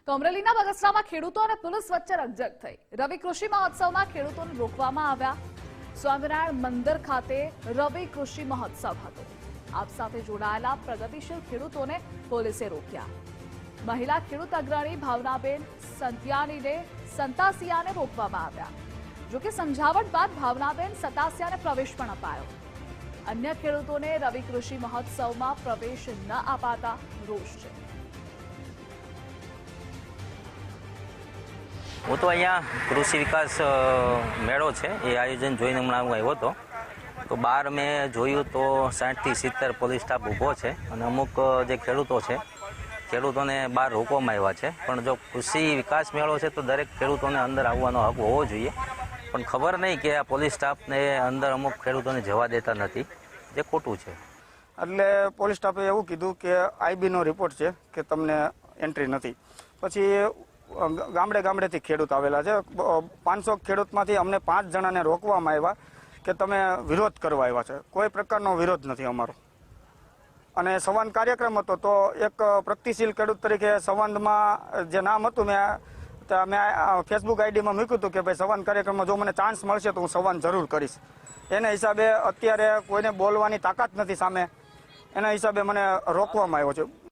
તો અમરેલીના બગસરામાં ખેડૂતો અને પોલીસ વચ્ચે રકઝક થઈ। રવિ કૃષિ મહોત્સવમાં ખેડૂતોને રોકવામાં આવ્યા। સ્વામિનારાયણ મંદિર ખાતે રવિ કૃષિ મહોત્સવ હતો। આપ સાથે જોડાયેલા પ્રગતિશીલ ખેડૂતોને પોલીસે રોક્યા। મહિલા ખેડૂત અગ્રણી ભાવનાબેન સંતાસિયાને રોકવામાં આવ્યા। જોકે સમજાવટ બાદ ભાવનાબેન સતાસિયાને પ્રવેશ પણ અપાયો। અન્ય ખેડૂતોને રવિ કૃષિ મહોત્સવમાં પ્રવેશ ન અપાતા રોષ છે। હું તો અહીંયા કૃષિ વિકાસ મેળો છે એ આયોજન જોઈને હમણાં હું આવ્યો હતો તો બહાર મેં જોયું તો 60 થી 70 પોલીસ સ્ટાફ ઊભો છે અને અમુક જે ખેડૂતો છે ખેડૂતોને બહાર રોકવામાં આવ્યા છે। પણ જો કૃષિ વિકાસ મેળો છે તો દરેક ખેડૂતોને અંદર આવવાનો હક હોવો જોઈએ, પણ ખબર નહીં કે આ પોલીસ સ્ટાફને અંદર અમુક ખેડૂતોને જવા દેતા નથી, જે ખોટું છે। એટલે પોલીસ સ્ટાફે એવું કીધું કે આઈબીનો રિપોર્ટ છે કે તમને એન્ટ્રી નથી। પછી ગામડેથી ખેડૂત આવેલા છે। 500 ખેડૂતમાંથી અમને 5 જણાને રોકવામાં આવ્યા કે તમે વિરોધ કરવા આવ્યા છે। કોઈ પ્રકારનો વિરોધ નથી અમારો। અને સંવાદ કાર્યક્રમ હતો તો એક પ્રગતિશીલ ખેડૂત તરીકે સંવાદમાં જે નામ હતું મેં ફેસબુક આઈડીમાં મૂક્યું હતું કે ભાઈ સંવાદ કાર્યક્રમમાં જો મને ચાન્સ મળશે તો હું સંવાદ જરૂર કરીશ। એના હિસાબે અત્યારે કોઈને બોલવાની તાકાત નથી સામે, એના હિસાબે મને રોકવામાં આવ્યો છે।